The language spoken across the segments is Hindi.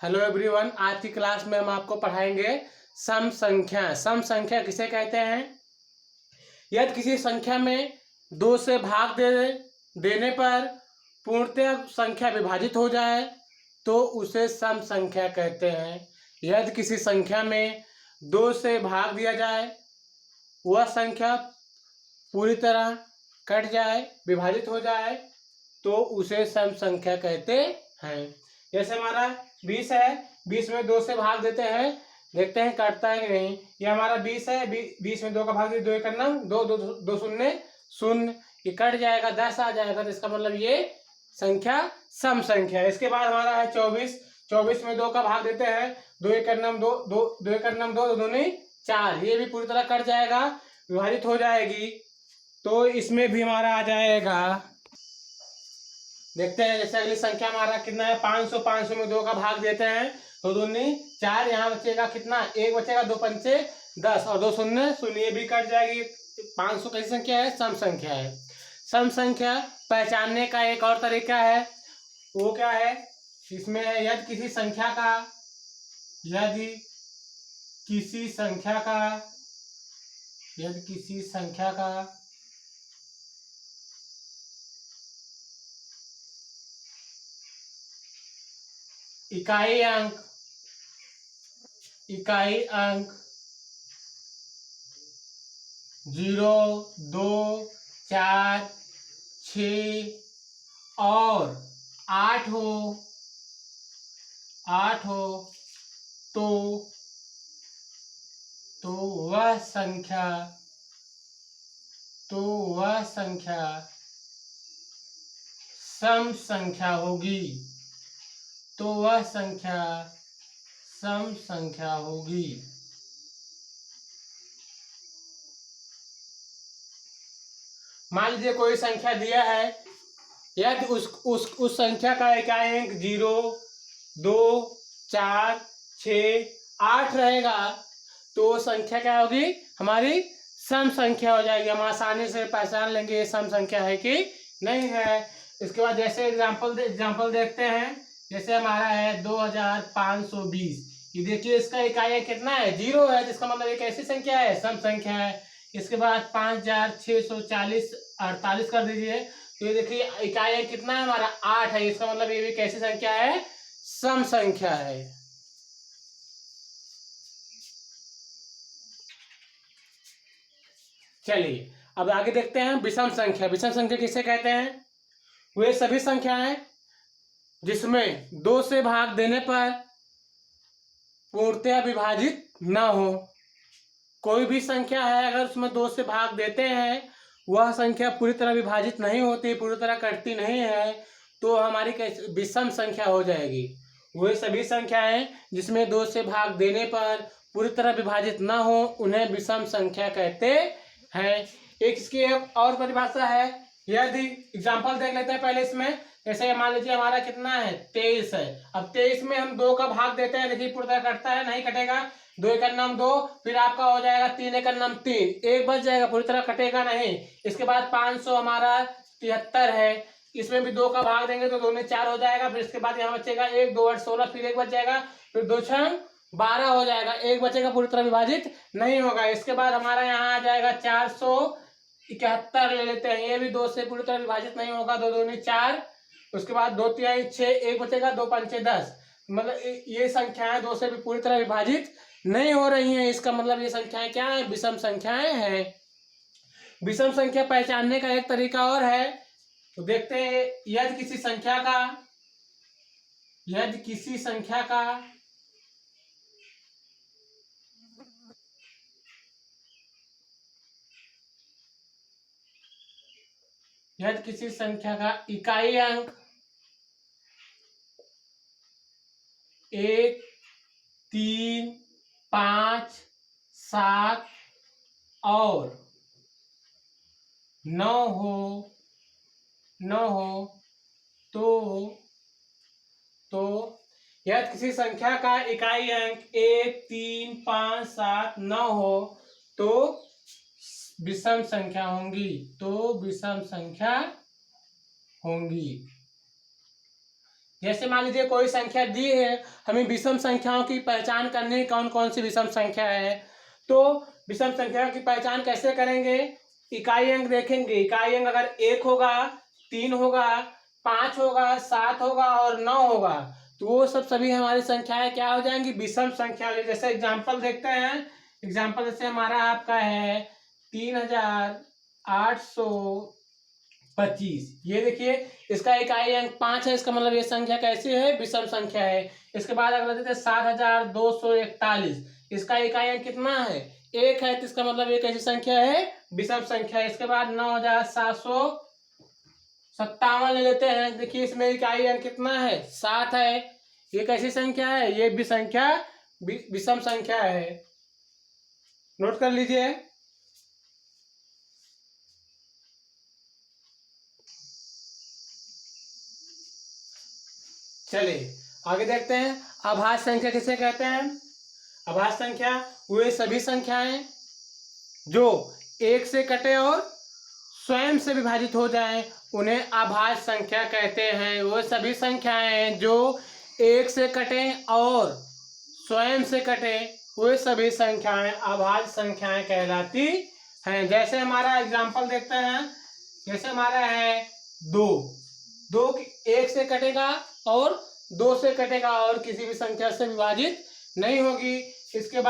हेलो एवरीवन, आज की क्लास में हम आपको पढ़ाएंगे सम संख्या। सम संख्या किसे कहते हैं? यदि किसी संख्या में दो से भाग देने पर पूर्णतः संख्या विभाजित हो जाए तो उसे सम संख्या कहते हैं। यदि किसी संख्या में दो से भाग दिया जाए, वह संख्या पूरी तरह कट जाए, विभाजित हो जाए, तो उसे सम संख्या कहते हैं। जैसे हमारा 20 है, 20 में दो से भाग देते हैं, देखते हैं कटता है कि नहीं। ये हमारा 20 है, 20 में दो का भाग दिया, दो एक नम दो, दो दो शून्य शून्य, ये कट जाएगा, 10 आ जाएगा, तो इसका मतलब ये संख्या सम संख्या है। इसके बाद हमारा है 24, 24 में दो का भाग देते हैं, दो एक नम दो, दो एक नम दो, दो दूनी 4, ये भी पूरी तरह कट जाएगा, विभाजित हो जाएगी, तो इसमें भी हमारा आ जाएगा। देखते हैं जैसे अगली संख्या हमारा कितना है, 500, 500 में दो का भाग देते हैं, दो दूनी 4, यहाँ बचेगा कितना, एक बचेगा, दो पंचे 10 और दो शून्य शून्य, ये भी कट जाएगी। 500 कैसी संख्या है? सम संख्या है। सम संख्या पहचानने का एक और तरीका है, वो क्या है? इसमें है यदि किसी संख्या का यदि किसी संख्या का इकाई अंक 0, 2, 4, 6 और 8 हो तो वह संख्या सम संख्या होगी। मान लीजिए कोई संख्या दिया है, यदि उस संख्या का इकाई अंक 0, 2, 4, 6, 8 रहेगा, तो संख्या क्या होगी? हमारी सम संख्या हो जाएगी। हम आसानी से पहचान लेंगे ये सम संख्या है कि नहीं है। इसके बाद जैसे एग्जाम्पल देखते हैं, जैसे हमारा है 2520, ये देखिए इसका इकाई कितना है? 0 है, जिसका मतलब एक ऐसी संख्या है, सम संख्या है। इसके बाद 5640 48 कर दीजिए, तो ये देखिए इकाई कितना है हमारा? 8 है, इसका मतलब ये भी कैसी संख्या है? सम संख्या है। चलिए अब आगे देखते हैं विषम संख्या। विषम संख्या किसे कहते हैं? वे सभी संख्याएं जिसमें दो से भाग देने पर पूर्णतया विभाजित न हो। कोई भी संख्या है, अगर उसमें दो से भाग देते हैं, वह संख्या पूरी तरह विभाजित नहीं होती, पूरी तरह कटती नहीं है, तो हमारी विषम संख्या हो जाएगी। वे सभी संख्याएं जिसमें दो से भाग देने पर पूरी तरह विभाजित न हो, उन्हें विषम संख्या कहते हैं। एक इसकी एक और परिभाषा है, यदि एग्जाम्पल देख लेते हैं पहले इसमें। जैसे मान लीजिए हमारा कितना है? 23 है। अब 23 में हम दो का भाग देते हैं, देखिए पूरी तरह कटता है, नहीं कटेगा, दो एक नम दो, फिर आपका हो जाएगा 3 एक नम 3, एक बच जाएगा, पूरी तरह कटेगा नहीं। इसके बाद 500 हमारा 73 है, इसमें भी दो का भाग देंगे तो 2 में 4 हो जाएगा, फिर इसके बाद यहाँ बचेगा 1, 2, 8, 16, फिर एक बच जाएगा, फिर 2 6 12 हो जाएगा, एक बचेगा, पूरी तरह विभाजित नहीं होगा। इसके बाद हमारा यहाँ आ जाएगा 471 ले लेते हैं, ये भी दो से पूरी तरह विभाजित नहीं होगा, 2 दूनी 4, उसके बाद 2 3 6, एक बचेगा, 2 5 10, मतलब ये संख्याएं दो से भी पूरी तरह विभाजित नहीं हो रही हैं। इसका मतलब ये संख्याएं क्या है? विषम संख्याएं हैं। विषम संख्या पहचानने का एक तरीका और है, तो देखते हैं। यदि किसी संख्या का यदि किसी संख्या का इकाई अंक 1, 3, 5, 7 और 9 हो तो यदि किसी संख्या का इकाई अंक 1, 3, 5, 7, 9 हो तो विषम संख्या होंगी। जैसे मान लीजिए कोई संख्या दी है, हमें विषम संख्याओं की पहचान करनी है, कौन कौन सी विषम संख्या है। तो विषम संख्याओं की पहचान कैसे करेंगे, इकाई अंक देखेंगे। इकाई अंक अगर 1 होगा, 3 होगा, 5 होगा, 7 होगा और 9 होगा, तो वो सब सभी हमारी संख्याएं क्या हो जाएंगी, विषम संख्या हो जाएगी। जैसे एग्जाम्पल देखते हैं, एग्जाम्पल जैसे हमारा आपका है 3825, ये देखिए इसका इकाई अंक 5 है, इसका मतलब ये संख्या कैसी है, विषम संख्या है। इसके बाद अगला देते हैं 7241, इसका इकाई अंक कितना है, 1 है, तो इसका मतलब ये कैसी संख्या है, विषम संख्या है। इसके बाद 9757 ले लेते हैं, देखिए इसमें इकाई अंक कितना है, 7 है, ये कैसी संख्या है, ये भी संख्या विषम संख्या है। नोट कर लीजिए। चलिए आगे देखते हैं, अभाज्य संख्या किसे कहते हैं। अभाज्य संख्या वे सभी संख्याएं जो 1 से कटे और स्वयं से विभाजित हो जाएं, उन्हें अभाज्य संख्या कहते हैं। वो सभी संख्याएं जो 1 से कटे और स्वयं से कटे, वे सभी संख्याएं अभाज्य संख्याएं कहलाती हैं। जैसे हमारा एग्जाम्पल देखते हैं, जैसे हमारा है 2 1 से कटेगा और 2 से कटेगा और किसी भी संख्या से विभाजित नहीं होगी। इसके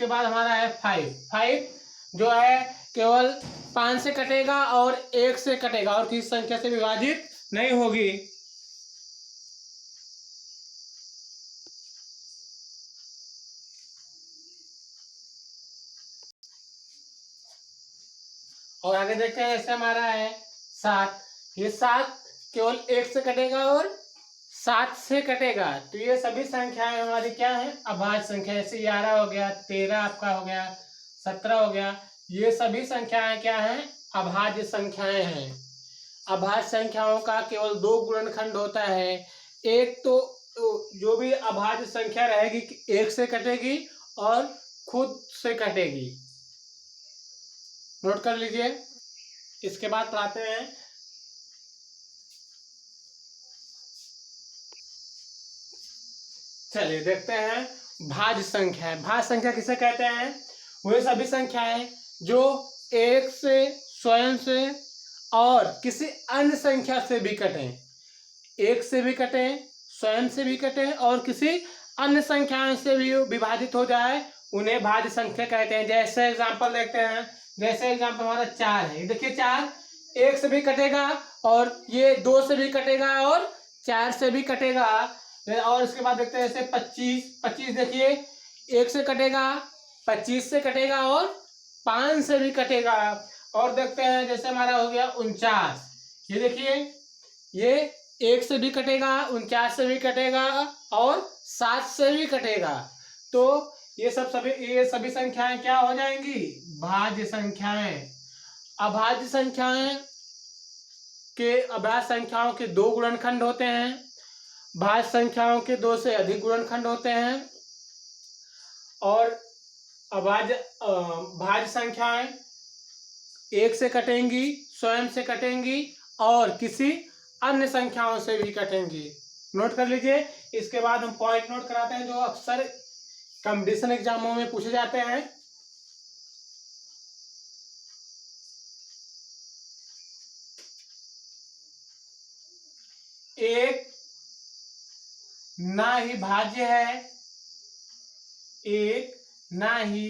बाद हमारा है 5 जो है केवल 5 से कटेगा और 1 से कटेगा और किसी संख्या से विभाजित नहीं होगी। और आगे देखते हैं, जैसे हमारा है 7, ये 7 केवल 1 से कटेगा और 7 से कटेगा, तो ये सभी संख्याएं हमारी क्या है, अभाज्य संख्या। जैसे 11 हो गया, 13 आपका हो गया, 17 हो गया, ये सभी संख्याएं क्या हैं, अभाज्य संख्याएं हैं। अभाज्य संख्याओं का केवल 2 गुणनखंड होता है। एक तो जो भी अभाज्य संख्या रहेगी 1 से कटेगी और खुद से कटेगी। नोट कर लीजिए। इसके बाद पढ़ाते हैं चलिए देखते हैं भाज्य संख्या। भाज्य संख्या किसे कहते हैं, वे सभी संख्याएं जो 1 से, स्वयं से और किसी अन्य संख्या से भी कटें, 1 से भी कटें, स्वयं से भी कटें और किसी अन्य संख्याओं से भी विभाजित हो जाए, उन्हें भाज्य संख्या कहते हैं। जैसे एग्जांपल देखते हैं, जैसे एग्जांपल हमारा 4 है, देखिए 4 1 से भी कटेगा और ये 2 से भी कटेगा और 4 से भी कटेगा। और इसके बाद देखते हैं जैसे 25 देखिए 1 से कटेगा, 25 से कटेगा और 5 से भी कटेगा। और देखते हैं जैसे हमारा हो गया 49, ये देखिए ये 1 से भी कटेगा, 49 से भी कटेगा और 7 से भी कटेगा। तो ये सभी संख्याएं क्या हो जाएंगी, भाज्य संख्याएं। अभाज्य संख्याओं के 2 गुणनखंड होते हैं, भाज्य संख्याओं के 2 से अधिक गुणनखंड होते हैं। और भाज्य संख्याएं 1 से कटेंगी, स्वयं से कटेंगी और किसी अन्य संख्याओं से भी कटेंगी। नोट कर लीजिए। इसके बाद हम पॉइंट नोट कराते हैं जो अक्सर कंपटीशन एग्जामों में पूछे जाते हैं। एक ना ही भाज्य है, एक ना ही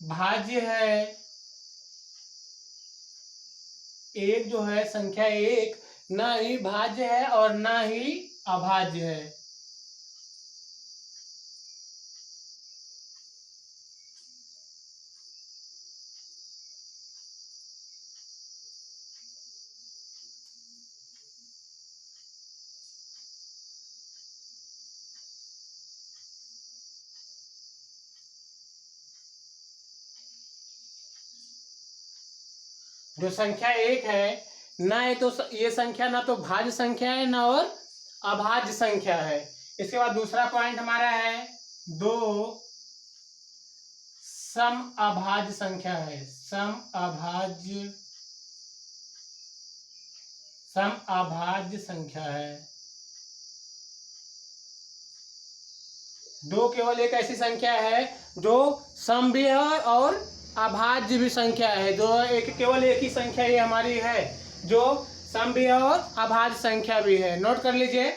भाज्य है, एक जो है संख्या 1 ना ही भाज्य है और ना ही अभाज्य है। जो संख्या 1 है ना, ये संख्या ना तो भाज्य संख्या है ना और अभाज्य संख्या है। इसके बाद दूसरा पॉइंट हमारा है 2 सम अभाज्य संख्या है। सम अभाज्य संख्या है। दो केवल एक ऐसी संख्या है जो सम भी है और अभाज्य भी संख्या है। जो केवल एक ही संख्या ये हमारी है जो सम भी है और अभाज्य संख्या भी है। नोट कर लीजिए।